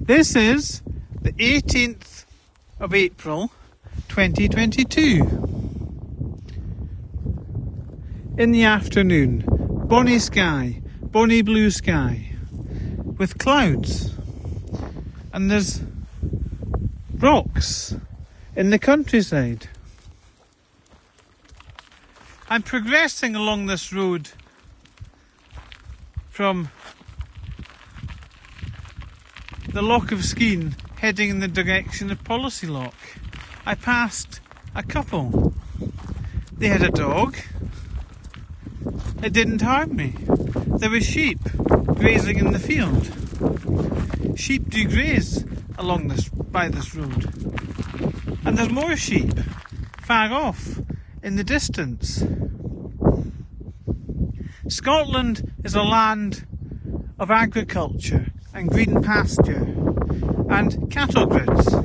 This is the 18th of April 2022. In the afternoon, bonny sky, bonny blue sky, with clouds, and there's rocks in the countryside. I'm progressing along this road from the Loch of Skene, heading in the direction of Policy Loch. I passed a couple. They had a dog. It didn't harm me. There were sheep grazing in the field. Sheep do graze by this road. And there's more sheep far off in the distance. Scotland is a land of agriculture and green pasture and cattle grids.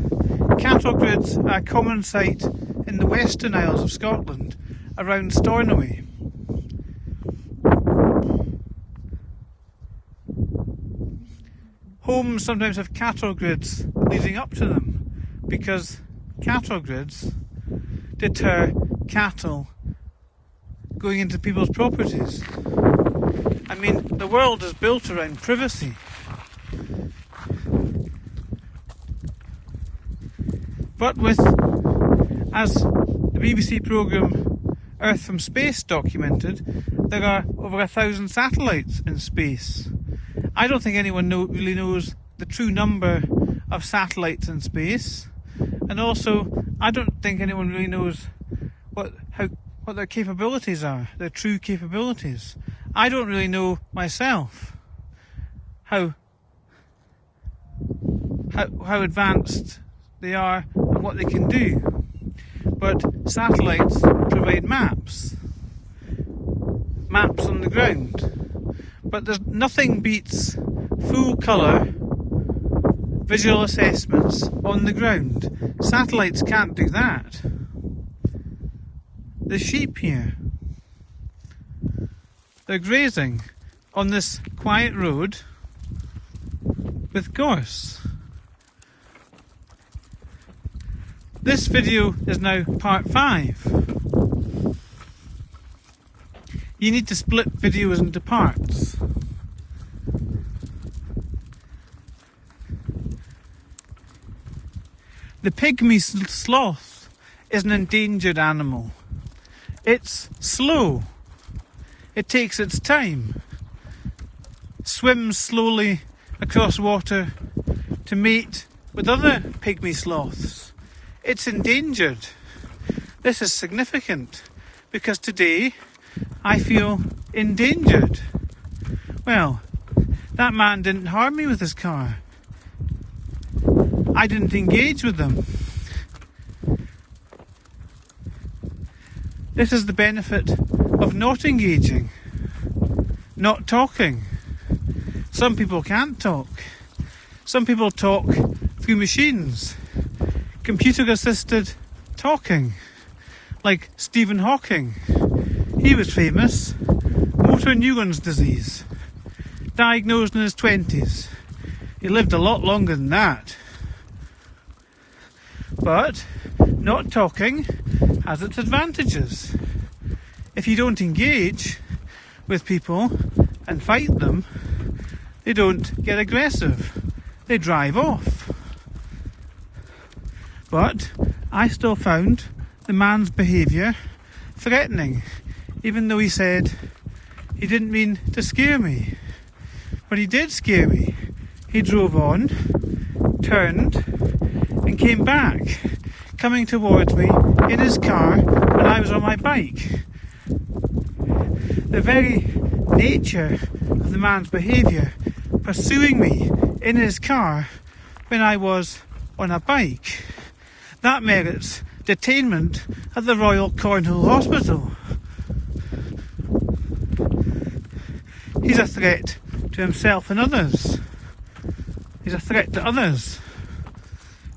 Cattle grids are a common sight in the Western Isles of Scotland around Stornoway. Homes sometimes have cattle grids leading up to them because cattle grids deter cattle going into people's properties. I mean, the world is built around privacy. But as the BBC programme Earth from Space documented, there are over 1,000 satellites in space. I don't think anyone really knows the true number of satellites in space, and also I don't think anyone really knows what their capabilities are, their true capabilities. I don't really know myself how advanced they are and what they can do. But satellites provide maps on the ground. But there's nothing beats full colour visual assessments on the ground. Satellites can't do that. The sheep here, they're grazing on this quiet road with gorse. This video is now part 5. You need to split videos into parts. The pygmy sloth is an endangered animal. It's slow. It takes its time. Swims slowly across water to mate with other pygmy sloths. It's endangered. This is significant because today I feel endangered. Well, that man didn't harm me with his car. I didn't engage with them. This is the benefit of not engaging, not talking. Some people can't talk. Some people talk through machines, computer-assisted talking, like Stephen Hawking. He was famous. Motor neurons disease. Diagnosed in his 20s. He lived a lot longer than that. But not talking has its advantages. If you don't engage with people and fight them, they don't get aggressive. They drive off. But I still found the man's behaviour threatening, even though he said he didn't mean to scare me. But he did scare me. He drove on, turned, and came back, coming towards me in his car when I was on my bike. The very nature of the man's behaviour, pursuing me in his car when I was on a bike, that merits detainment at the Royal Cornwall Hospital. He's a threat to himself and others. He's a threat to others.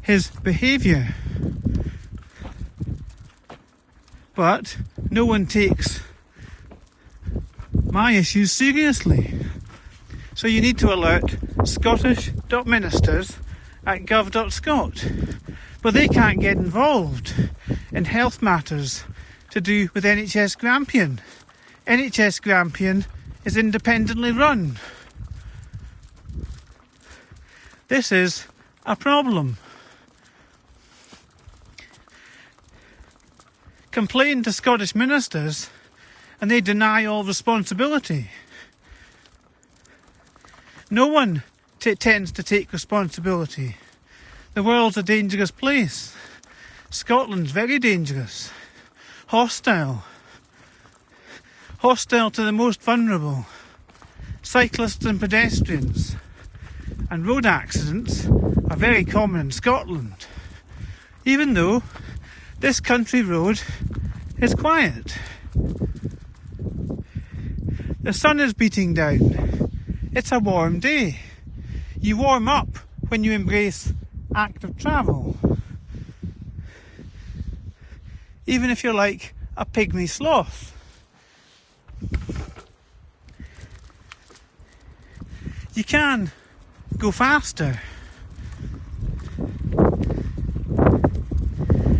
His behaviour. But no one takes my issues seriously. So you need to alert Scottish ministers at gov.scot, but they can't get involved in health matters to do with NHS Grampian. NHS Grampian is independently run. This is a problem. Complain to Scottish ministers and they deny all responsibility. No one tends to take responsibility. The world's a dangerous place. Scotland's very dangerous. Hostile. Hostile to the most vulnerable. Cyclists and pedestrians. And road accidents are very common in Scotland. Even though this country road is quiet. The sun is beating down. It's a warm day. You warm up when you embrace active travel. Even if you're like a pygmy sloth. You can go faster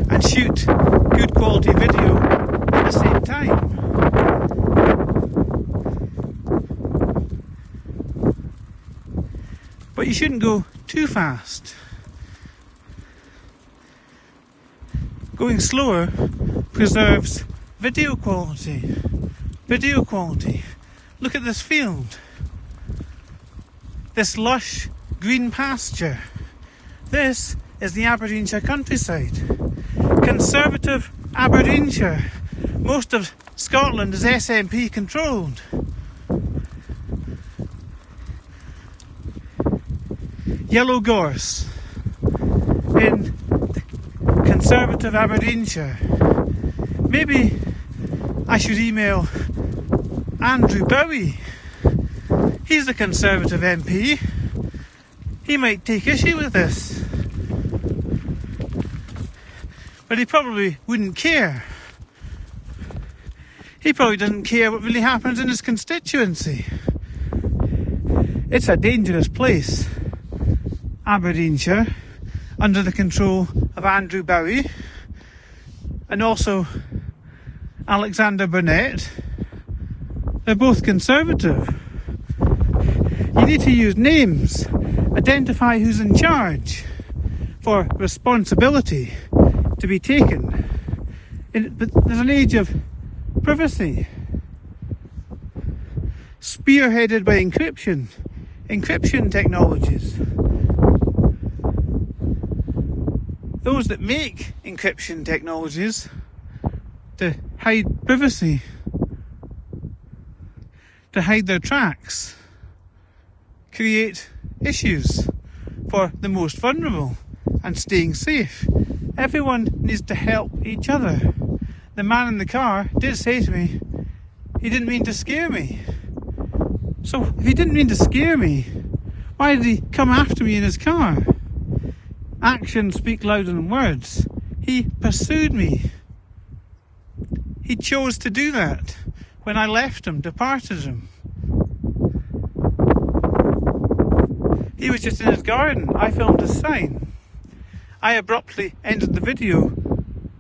and shoot good quality video at the same time. But you shouldn't go too fast. Going slower preserves video quality. Video quality. Look at this field. This lush green pasture. This is the Aberdeenshire countryside. Conservative Aberdeenshire. Most of Scotland is SNP controlled. Yellow gorse in conservative Aberdeenshire. Maybe I should email Andrew Bowie. He's the Conservative MP. He might take issue with this. But he probably wouldn't care. He probably doesn't care what really happens in his constituency. It's a dangerous place, Aberdeenshire, under the control of Andrew Bowie and also Alexander Burnett. They're both Conservative. You need to use names, identify who's in charge for responsibility to be taken. But there's an age of privacy, spearheaded by encryption technologies. Those that make encryption technologies to hide privacy, to hide their tracks, create issues for the most vulnerable and staying safe. Everyone needs to help each other. The man in the car did say to me, he didn't mean to scare me. So if he didn't mean to scare me, why did he come after me in his car? Actions speak louder than words. He pursued me. He chose to do that when I left him, departed him. He was just in his garden. I filmed his sign. I abruptly ended the video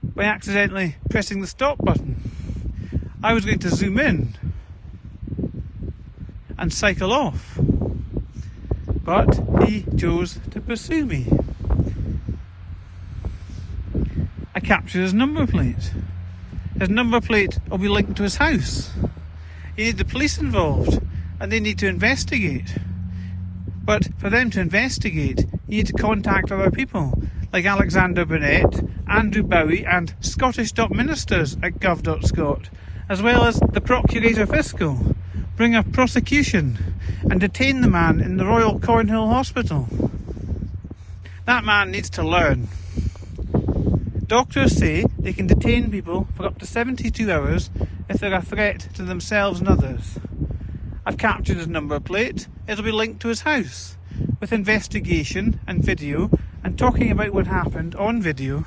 by accidentally pressing the stop button. I was going to zoom in and cycle off, but he chose to pursue me. I captured his number plate. His number plate will be linked to his house. You need the police involved and they need to investigate. But for them to investigate, you need to contact other people like Alexander Burnett, Andrew Bowie and Scottish ministers at gov.scot, as well as the Procurator Fiscal. Bring a prosecution and detain the man in the Royal Cornhill Hospital. That man needs to learn. Doctors say they can detain people for up to 72 hours if they're a threat to themselves and others. I've captured his number plate. It'll be linked to his house. With investigation and video and talking about what happened on video,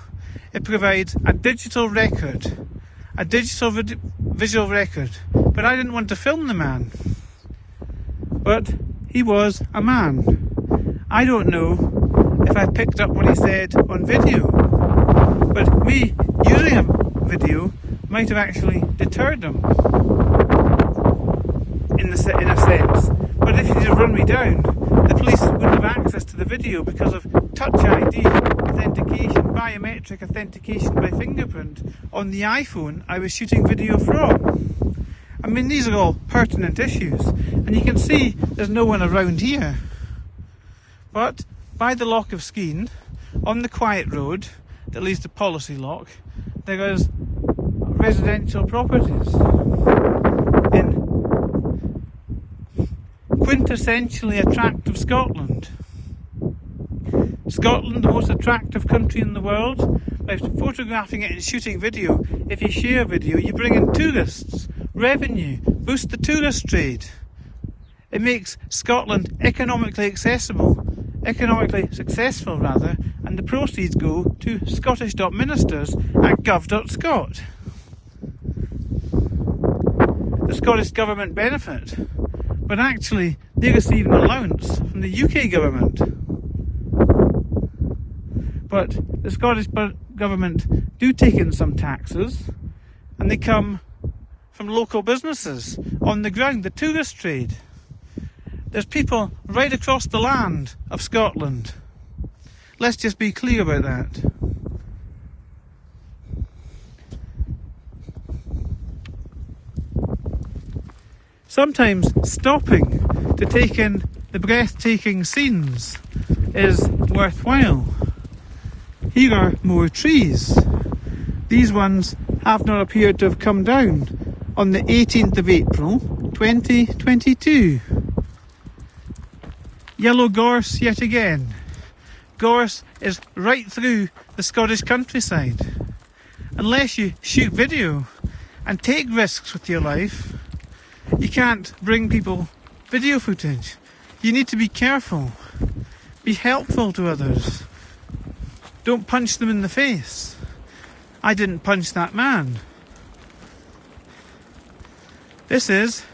it provides a digital record, a digital visual record. But I didn't want to film the man. But he was a man. I don't know if I picked up what he said on video. But me using a video might have actually deterred him, in a sense. But if he'd have run me down, the police wouldn't have access to the video because of Touch ID authentication, biometric authentication by fingerprint on the iPhone I was shooting video from. I mean, these are all pertinent issues, and you can see there's no one around here. But by the Loch of Skene, on the quiet road that leads to Policy Loch, there is residential properties in quintessentially attractive Scotland. Scotland, the most attractive country in the world. By photographing it and shooting video, if you share video, you bring in tourists, revenue, boost the tourist trade. It makes Scotland economically successful rather, and the proceeds go to Scottish.ministers at gov.scot. The Scottish Government benefit, but actually they receive an allowance from the UK Government. But the Scottish Government do take in some taxes, and they come from local businesses on the ground, the tourist trade. There's people right across the land of Scotland. Let's just be clear about that. Sometimes stopping to take in the breathtaking scenes is worthwhile. Here are more trees. These ones have not appeared to have come down on the 18th of April 2022. Yellow gorse yet again. Gorse is right through the Scottish countryside. Unless you shoot video and take risks with your life, you can't bring people video footage. You need to be careful. Be helpful to others. Don't punch them in the face. I didn't punch that man. This is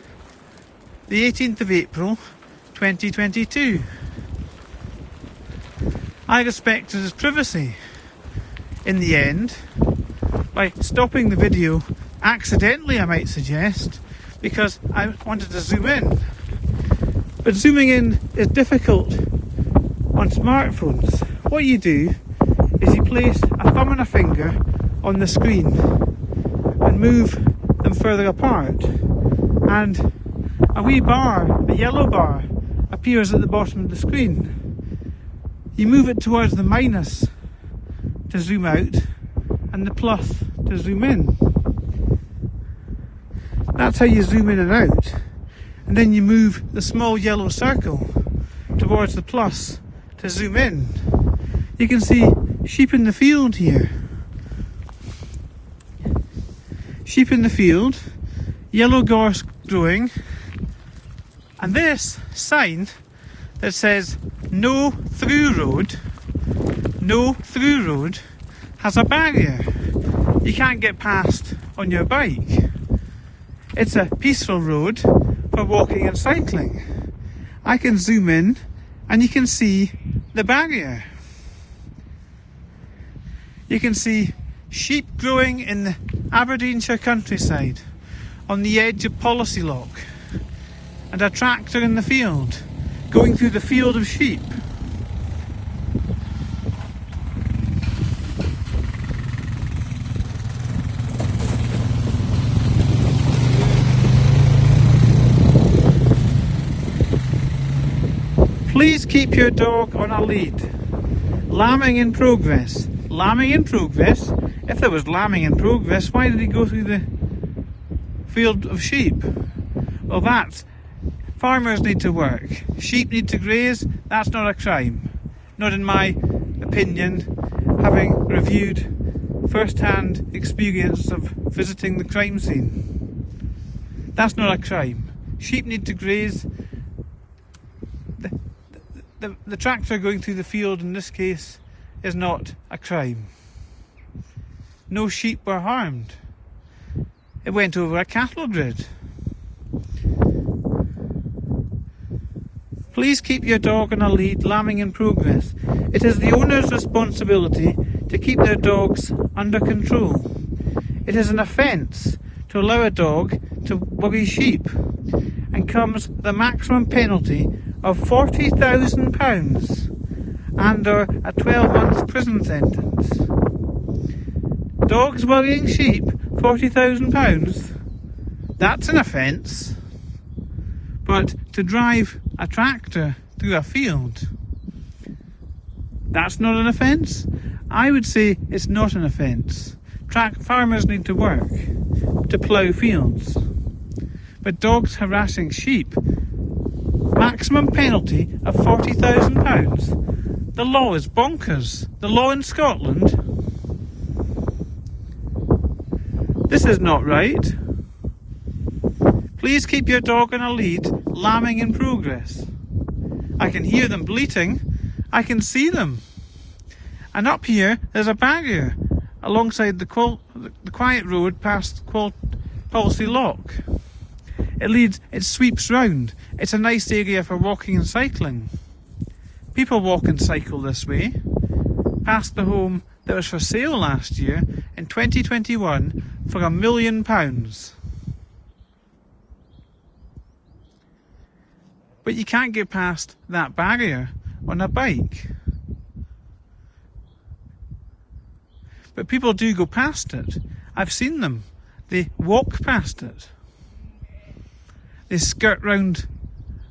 the 18th of April 2022. I respected his privacy in the end by stopping the video accidentally, I might suggest, because I wanted to zoom in. But zooming in is difficult on smartphones. What you do is you place a thumb and a finger on the screen and move them further apart, and a wee bar, a yellow bar, appears at the bottom of the screen. You move it towards the minus to zoom out and the plus to zoom in. That's how you zoom in and out. And then you move the small yellow circle towards the plus to zoom in. You can see sheep in the field here. Sheep in the field, yellow gorse growing, and this sign that says no through road has a barrier. You can't get past on your bike. It's a peaceful road for walking and cycling. I can zoom in and you can see the barrier. You can see sheep growing in the Aberdeenshire countryside on the edge of Policy Loch, and a tractor in the field going through the field of sheep. Please keep your dog on a lead. Lambing in progress. Lambing in progress? If there was lambing in progress, why did he go through the field of sheep? Well, farmers need to work. Sheep need to graze. That's not a crime. Not in my opinion, having reviewed first-hand experience of visiting the crime scene. That's not a crime. Sheep need to graze. The tractor going through the field in this case is not a crime. No sheep were harmed. It went over a cattle grid. Please keep your dog on a lead, lambing in progress. It is the owner's responsibility to keep their dogs under control. It is an offence to allow a dog to worry sheep, and comes the maximum penalty of £40,000 and/or a 12-month prison sentence. Dogs worrying sheep, £40,000? That's an offence. But to drive a tractor through a field, that's not an offence? I would say it's not an offence. Farmers need to work to plough fields. But dogs harassing sheep, maximum penalty of £40,000? The law is bonkers. The law in Scotland. This is not right. Please keep your dog on a lead, lambing in progress. I can hear them bleating. I can see them. And up here, there's a barrier alongside the quiet road past Policy Lock. It sweeps round. It's a nice area for walking and cycling. People walk and cycle this way, past the home that was for sale last year in 2021 for £1 million. But you can't get past that barrier on a bike. But people do go past it. I've seen them. They walk past it. They skirt round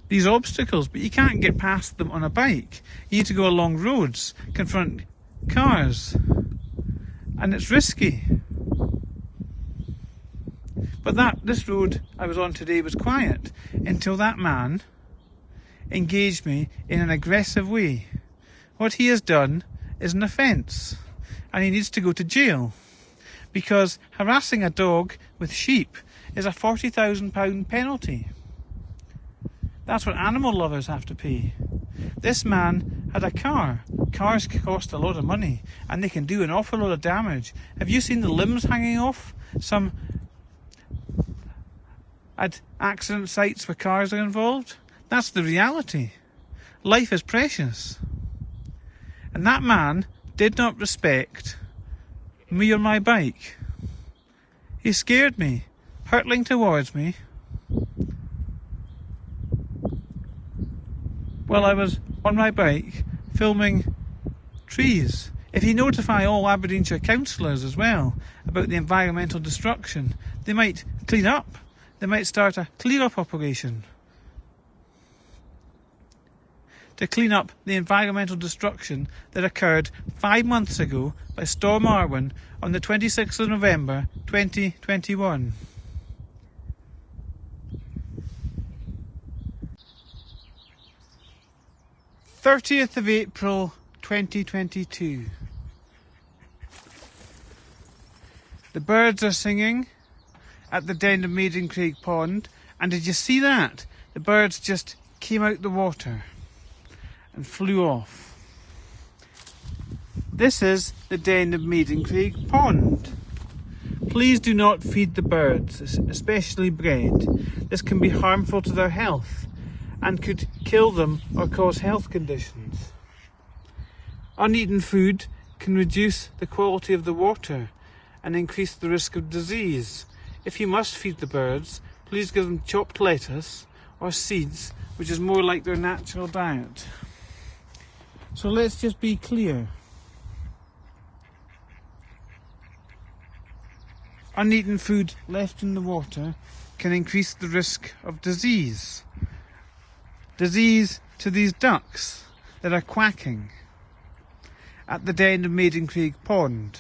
these obstacles, but you can't get past them on a bike. You need to go along roads, confront cars, and it's risky. But this road I was on today was quiet until that man engaged me in an aggressive way. What he has done is an offence, and he needs to go to jail, because harassing a dog with sheep is a £40,000 penalty. That's what animal lovers have to pay. This man had a car. Cars cost a lot of money, and they can do an awful lot of damage. Have you seen the limbs hanging off some at accident sites where cars are involved? That's the reality. Life is precious. And that man did not respect me on my bike. He scared me, hurtling towards me while I was on my bike filming trees. If you notify all Aberdeenshire councillors as well about the environmental destruction, they might clean up. They might start a clear-up operation to clean up the environmental destruction that occurred 5 months ago by Storm Arwen on the 26th of November 2021. '30th of April 2022. The birds are singing at the den of Maidencraig Pond, and did you see that? The birds just came out the water and flew off. This is the den of Maidencraig Pond. Please do not feed the birds, especially bread. This can be harmful to their health and could kill them or cause health conditions. Uneaten food can reduce the quality of the water and increase the risk of disease. If you must feed the birds, please give them chopped lettuce or seeds, which is more like their natural diet. So let's just be clear. Uneaten food left in the water can increase the risk of disease. Disease to these ducks that are quacking at the den of Maidencraig Pond.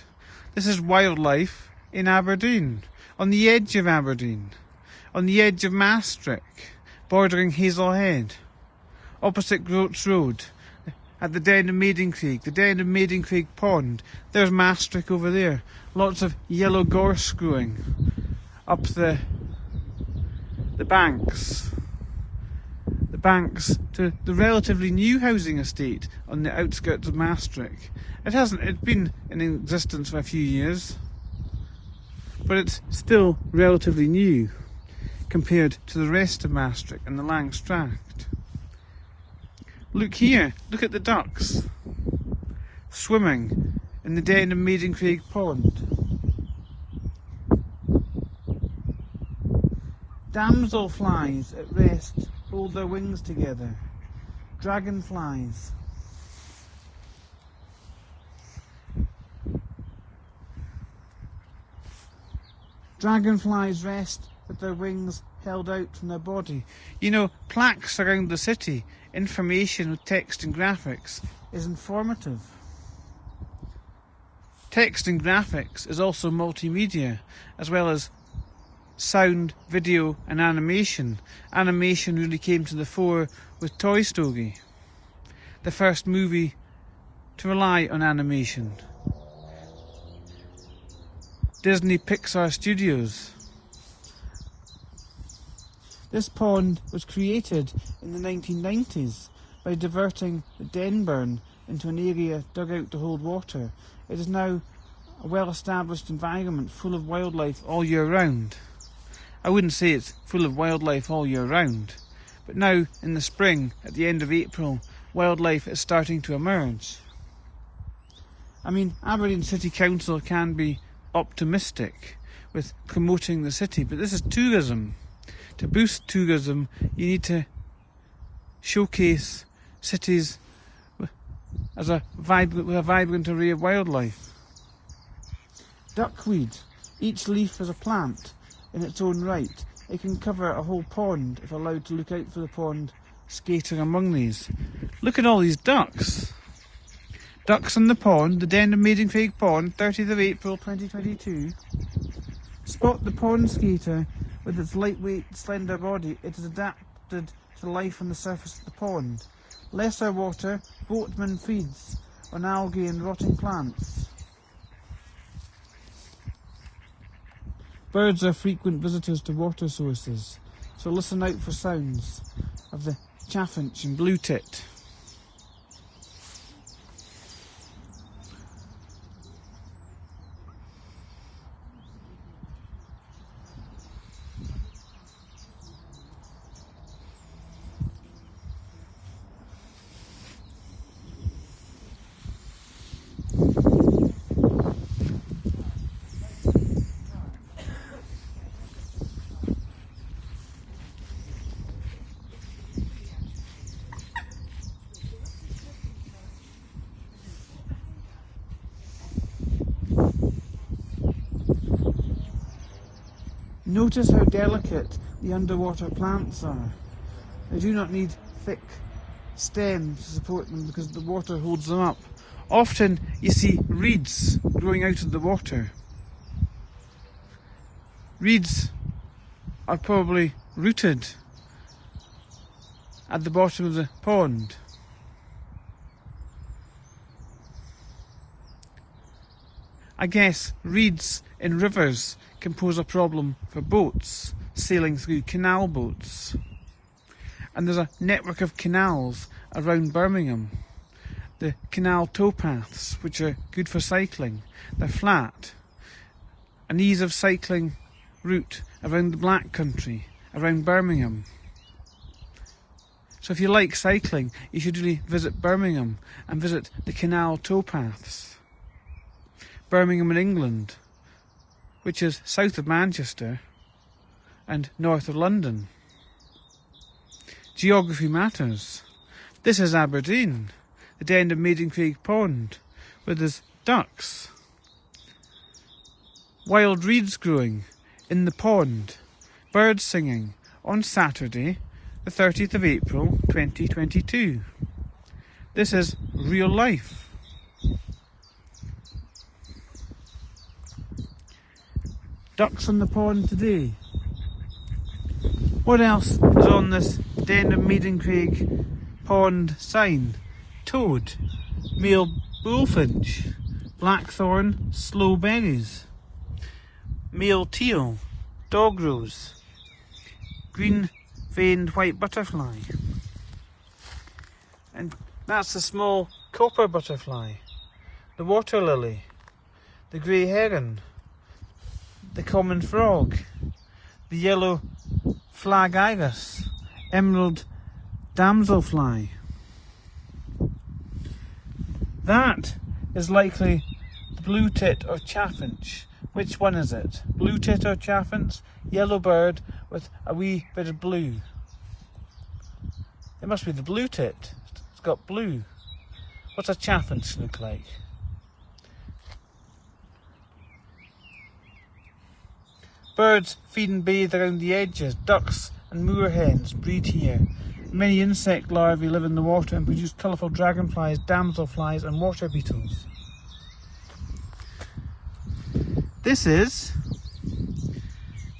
This is wildlife in Aberdeen, on the edge of Aberdeen, on the edge of Maastricht, bordering Hazelhead, opposite Groats Road, at the den of Maidencraig, the den of Maidencraig Pond. There's Maastricht over there. Lots of yellow gorse growing up the banks. The banks to the relatively new housing estate on the outskirts of Maastricht. It's been in existence for a few years, but it's still relatively new. compared to the rest of Maastricht and the Langstracht. Look here, look at the ducks swimming in the Den of Maidencraig Pond. Damselflies at rest hold their wings together. Dragonflies. Dragonflies rest with their wings held out from their body. You know, plaques around the city, information with text and graphics is informative. Text and graphics is also multimedia, as well as sound, video and animation. Animation really came to the fore with Toy Story, the first movie to rely on animation. Disney Pixar Studios. This pond was created in the 1990s by diverting the Denburn into an area dug out to hold water. It is now a well-established environment full of wildlife all year round. I wouldn't say it's full of wildlife all year round, but now in the spring, at the end of April, wildlife is starting to emerge. I mean, Aberdeen City Council can be optimistic with promoting the city, but this is tourism. To boost tourism, you need to showcase cities as with a vibrant array of wildlife. Duckweed. Each leaf is a plant in its own right. It can cover a whole pond if allowed to look out for the pond skating among these. Look at all these ducks. Ducks on the pond, the Den of Maidencraig Pond, 30th of April 2022. Spot the pond skater with its lightweight, slender body. It is adapted to life on the surface of the pond. Lesser water, boatman feeds on algae and rotting plants. Birds are frequent visitors to water sources, so listen out for sounds of the chaffinch and blue tit. Notice how delicate the underwater plants are. They do not need thick stems to support them because the water holds them up. Often you see reeds growing out of the water. Reeds are probably rooted at the bottom of the pond. I guess reeds in rivers can pose a problem for boats sailing through, canal boats. And there's a network of canals around Birmingham. The canal towpaths, which are good for cycling. They're flat. An ease of cycling route around the Black Country, around Birmingham. So if you like cycling, you should really visit Birmingham and visit the canal towpaths. Birmingham in England, which is south of Manchester and north of London. Geography matters. This is Aberdeen, the Den of Maidencraig Pond, where there's ducks. Wild reeds growing in the pond, birds singing on Saturday, the 30th of April 2022. This is real life. Ducks on the pond today. What else is on this Den of Maidencraig Pond sign? Toad, male bullfinch, blackthorn, sloe berries, male teal, dog rose, green veined white butterfly, and that's the small copper butterfly, the water lily, the grey heron, the common frog, the yellow flag iris, emerald damselfly. That is likely the blue tit or chaffinch. Which one is it? Blue tit or chaffinch? Yellow bird with a wee bit of blue. It must be the blue tit. It's got blue. What's a chaffinch look like? Birds feed and bathe around the edges. Ducks and moorhens breed here. Many insect larvae live in the water and produce colourful dragonflies, damselflies and water beetles. This is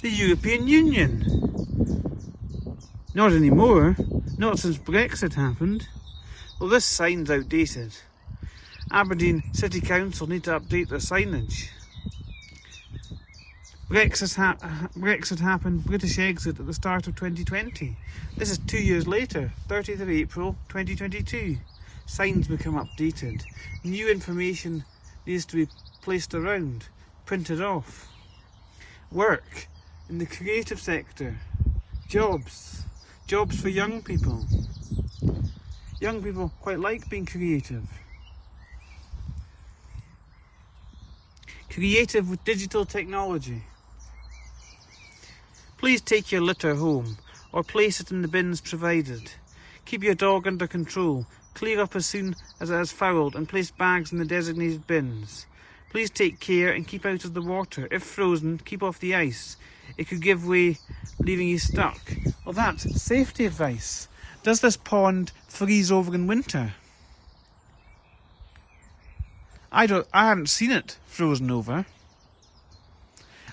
the European Union. Not anymore, not since Brexit happened. Well, this sign's outdated. Aberdeen City Council need to update their signage. Brexit happened, British exit at the start of 2020. This is 2 years later, 30th of April 2022. Signs become updated. New information needs to be placed around, printed off. Work in the creative sector. Jobs for young people. Young people quite like being creative. Creative with digital technology. Please take your litter home or place it in the bins provided. Keep your dog under control. Clear up as soon as it has fouled and place bags in the designated bins. Please take care and keep out of the water. If frozen, keep off the ice. It could give way, leaving you stuck. Well, that's safety advice. Does this pond freeze over in winter? I haven't seen it frozen over.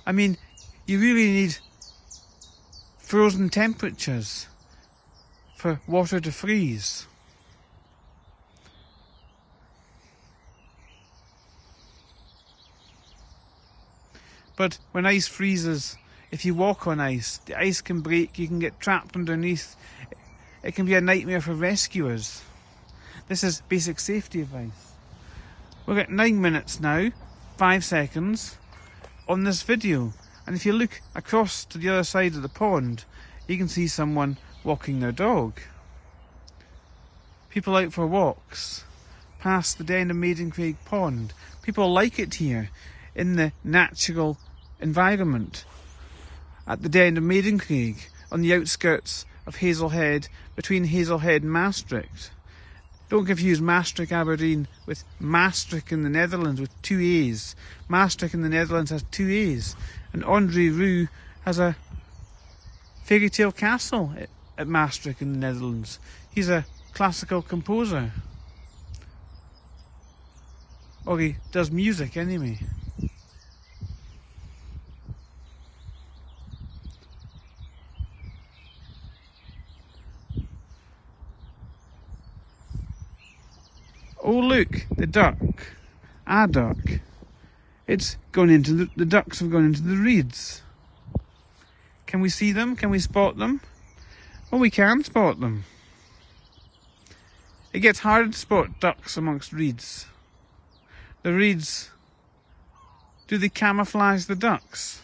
I mean, you really need frozen temperatures for water to freeze. But when ice freezes, if you walk on ice, the ice can break, you can get trapped underneath. It can be a nightmare for rescuers. This is basic safety advice. We've got 9 minutes now, 5 seconds on this video. And if you look across to the other side of the pond, you can see someone walking their dog. People out for walks, past the Den of Maidencraig Pond. People like it here, in the natural environment. At the Den of Maidencraig, on the outskirts of Hazelhead, between Hazelhead and Maastricht. Don't confuse Maastricht, Aberdeen with Maastricht in the Netherlands with 2 A's. Maastricht in the Netherlands has 2 A's. And André Rieu has a fairy tale castle at Maastricht in the Netherlands. He's a classical composer. Or he does music anyway. Oh look, the duck. A duck. It's gone into the ducks have gone into the reeds. Can we see them? Can we spot them? Oh, we can spot them. It gets harder to spot ducks amongst reeds. The reeds, do they camouflage the ducks?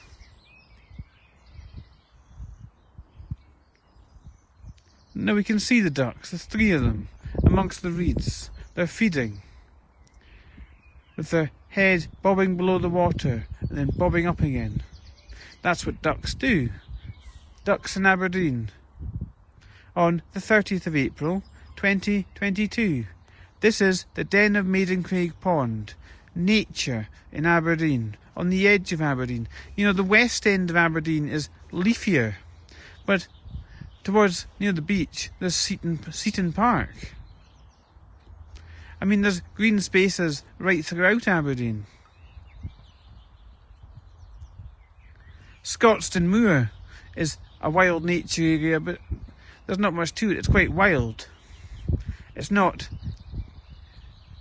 No, we can see the ducks. There's 3 of them amongst the reeds. They're feeding with their head bobbing below the water and then bobbing up again. That's what ducks do. Ducks in Aberdeen on the 30th of April 2022. This is the Den of Maidencraig Pond. Nature in Aberdeen, on the edge of Aberdeen. You know, the west end of Aberdeen is leafier, but towards near the beach there's Seaton Park. I mean, there's green spaces right throughout Aberdeen. Scotstoun Moor is a wild nature area, but there's not much to it. It's quite wild. It's not.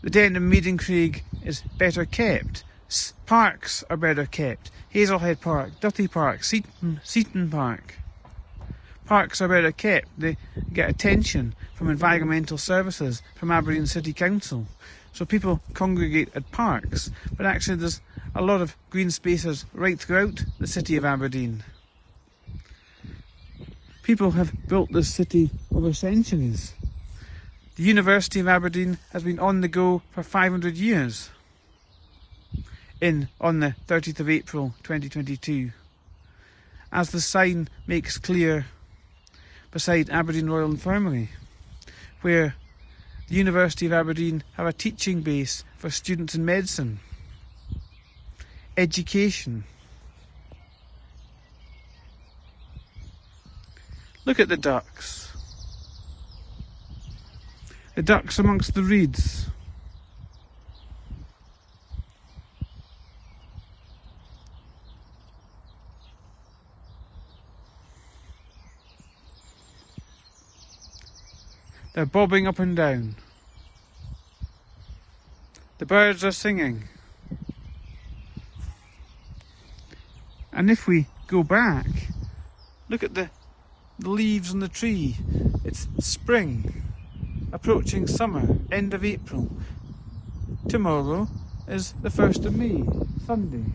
The Den of Maidencraig is better kept. Parks are better kept. Hazelhead Park, Dutty Park, Seaton Park. Parks are better kept. They get attention from environmental services, from Aberdeen City Council. So people congregate at parks, but actually there's a lot of green spaces right throughout the city of Aberdeen. People have built this city over centuries. The University of Aberdeen has been on the go for 500 years. On the 30th of April 2022, as the sign makes clear beside Aberdeen Royal Infirmary, where the University of Aberdeen have a teaching base for students in medicine, education. Look at the ducks. The ducks amongst the reeds. They're bobbing up and down. The birds are singing. And if we go back, look at the leaves on the tree. It's spring, approaching summer, end of April. Tomorrow is the 1st of May, Sunday.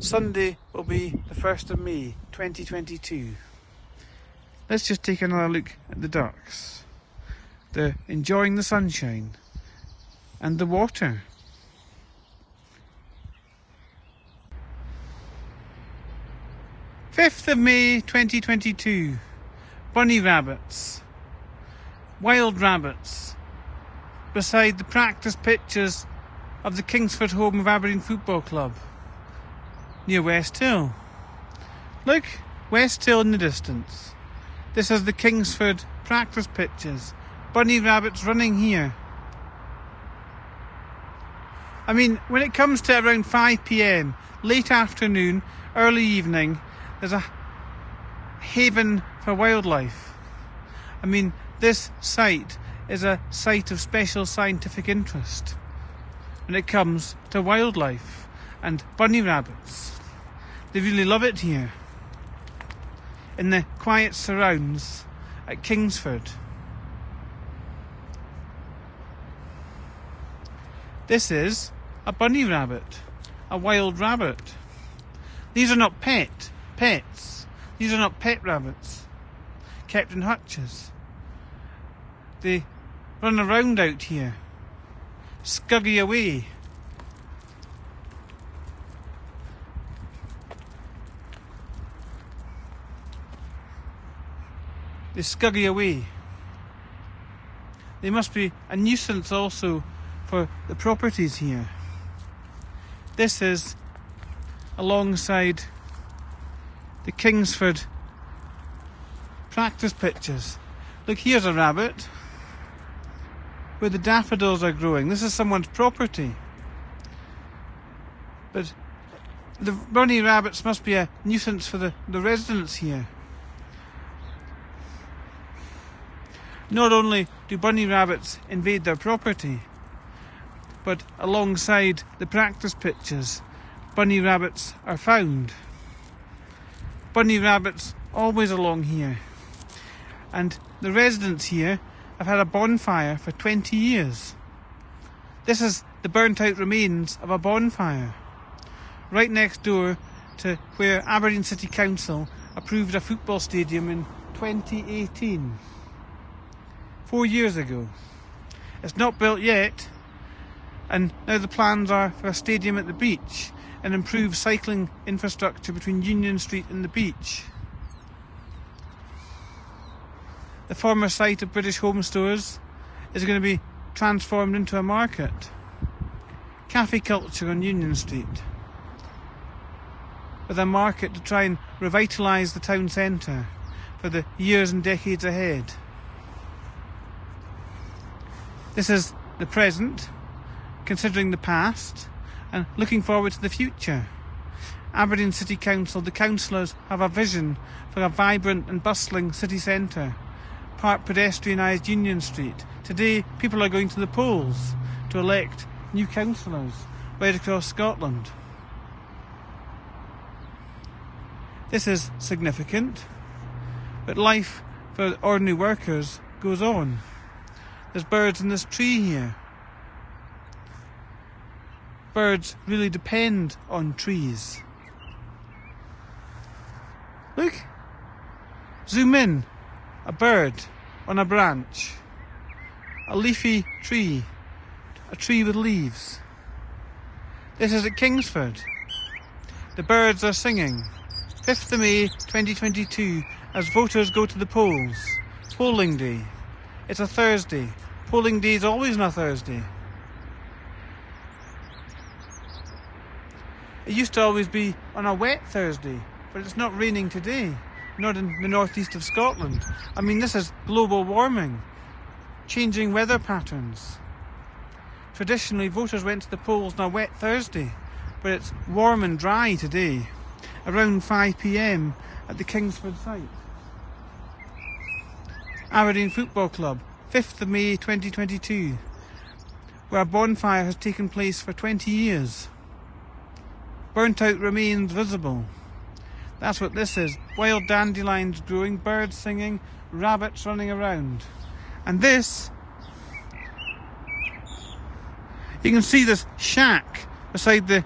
Sunday will be the 1st of May, 2022. Let's just take another look at the ducks. They're enjoying the sunshine and the water. "5th of May 2022. Bunny rabbits, wild rabbits, beside the practice pitches of the Kingsford home of Aberdeen Football Club, near West Hill. Look, West Hill in the distance. This is the Kingsford practice pitches. Bunny rabbits running here. I mean, when it comes to around 5 p.m, late afternoon, early evening, there's a haven for wildlife. I mean, this site is a site of special scientific interest when it comes to wildlife and bunny rabbits. They really love it here, in the quiet surrounds at Kingsford. This is a bunny rabbit, a wild rabbit. These are not pets. These are not pet rabbits kept in hutches. They run around out here, scuggy away. They scuggy away. They must be a nuisance also for the properties here. This is alongside the Kingsford practice pitches. Look, here's a rabbit where the daffodils are growing. This is someone's property. But the bunny rabbits must be a nuisance for the residents here. Not only do bunny rabbits invade their property, but alongside the practice pitches, bunny rabbits are found. Bunny rabbits always along here. And the residents here have had a bonfire for 20 years. This is the burnt out remains of a bonfire, right next door to where Aberdeen City Council approved a football stadium in 2018. 4 years ago. It's not built yet, and now the plans are for a stadium at the beach and improved cycling infrastructure between Union Street and the beach. The former site of British Home Stores is going to be transformed into a market. Cafe culture on Union Street, with a market to try and revitalise the town centre for the years and decades ahead. This is the present, considering the past, and looking forward to the future. Aberdeen City Council, the councillors have a vision for a vibrant and bustling city centre, part pedestrianised Union Street. Today, people are going to the polls to elect new councillors right across Scotland. This is significant, but life for ordinary workers goes on. There's birds in this tree here. Birds really depend on trees. Look, zoom in, a bird on a branch. a leafy tree, a tree with leaves. This is at Kingsford. The birds are singing. 5th of May 2022 as voters go to the polls. Polling day. It's a Thursday. Polling day is always on a Thursday. It used to always be on a wet Thursday, but it's not raining today. Not in the northeast of Scotland. I mean, this is global warming, changing weather patterns. Traditionally, voters went to the polls on a wet Thursday, but it's warm and dry today, around 5 p.m. at the Kingsford site. Aberdeen Football Club, 5th of May 2022, where a bonfire has taken place for 20 years. Burnt out remains visible. That's what this is. Wild dandelions growing, birds singing, rabbits running around. And this, you can see this shack beside the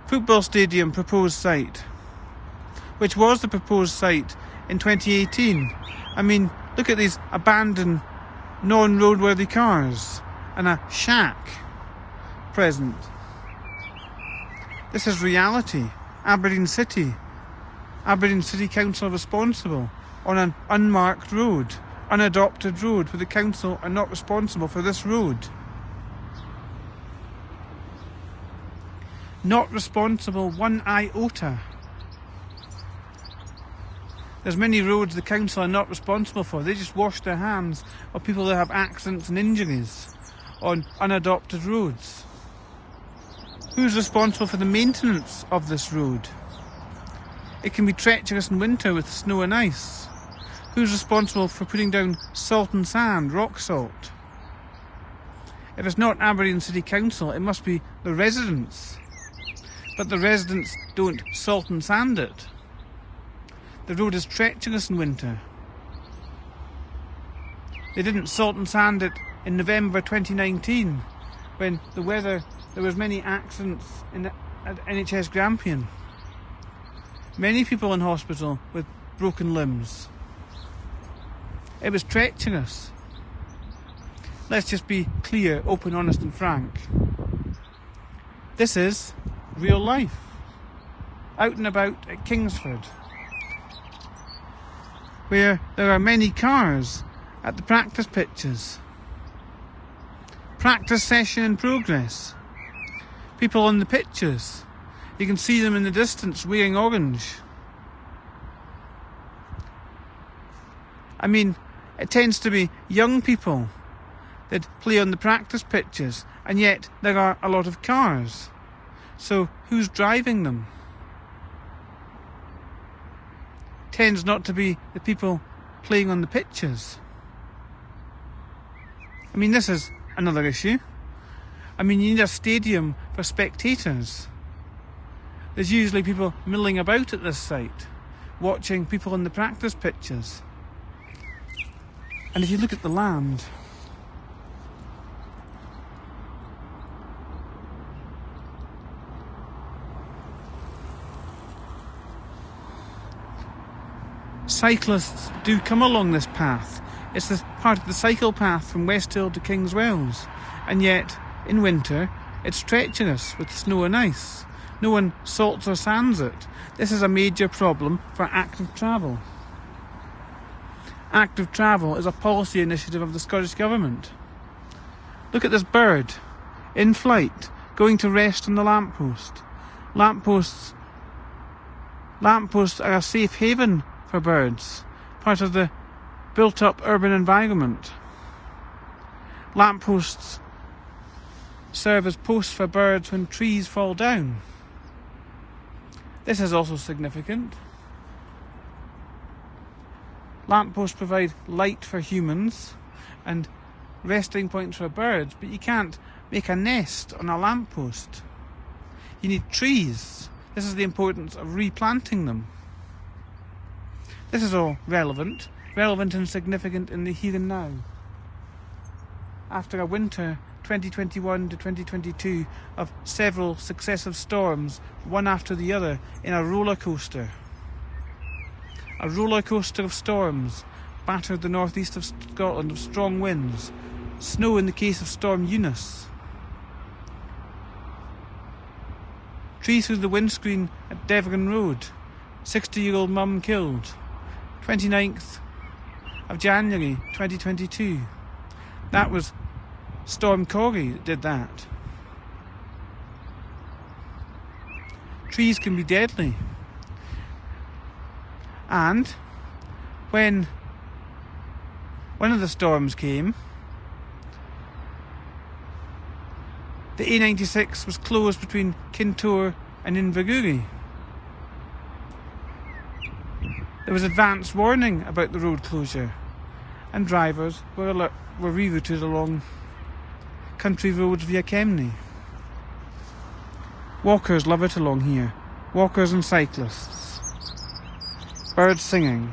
football stadium proposed site, which was the proposed site in 2018. I mean, look at these abandoned, non-roadworthy cars and a shack present. This is reality. Aberdeen City Council responsible on an unmarked road, unadopted road, where the council are not responsible for this road. Not responsible one iota. There's many roads the council are not responsible for. They just wash their hands of people that have accidents and injuries on unadopted roads. Who's responsible for the maintenance of this road? It can be treacherous in winter with snow and ice. Who's responsible for putting down salt and sand, rock salt? If it's not Aberdeen City Council, it must be the residents. But the residents don't salt and sand it. The road is treacherous in winter. They didn't salt and sand it in November 2019 when there was many accidents at NHS Grampian. Many people in hospital with broken limbs. It was treacherous. Let's just be clear, open, honest and frank. This is real life. Out and about at Kingsford, where there are many cars at the practice pitches. Practice session in progress. People on the pitches. You can see them in the distance wearing orange. I mean, it tends to be young people that play on the practice pitches, and yet there are a lot of cars. So who's driving them? Tends not to be the people playing on the pitches. I mean, this is another issue. I mean, you need a stadium for spectators. There's usually people milling about at this site, watching people on the practice pitches. And if you look at the land, cyclists do come along this path. It's the part of the cycle path from Westhill to Kings Wells, and yet in winter it's treacherous with snow and ice. No one salts or sands it. This is a major problem for active travel. Active travel is a policy initiative of the Scottish Government. Look at this bird in flight going to rest on the lamppost. Lampposts are a safe haven for birds, part of the built-up urban environment. Lampposts serve as posts for birds when trees fall down. This is also significant. Lampposts provide light for humans and resting points for birds, but you can't make a nest on a lamppost. You need trees. This is the importance of replanting them. This is all relevant and significant in the here and now. After a winter 2021 to 2022 of several successive storms, one after the other, in a roller coaster. A roller coaster of storms battered the northeast of Scotland with strong winds, Snow in the case of Storm Eunice. Trees through the windscreen at Devon Road. 60-year-old mum killed. 29th of January 2022. That was Storm Corey that did that. Trees can be deadly. And when one of the storms came, the A96 was closed between Kintore and Inverurie. There was advance warning about the road closure, and drivers were rerouted along country roads via Kemney. Walkers love it along here. Walkers and cyclists. Birds singing.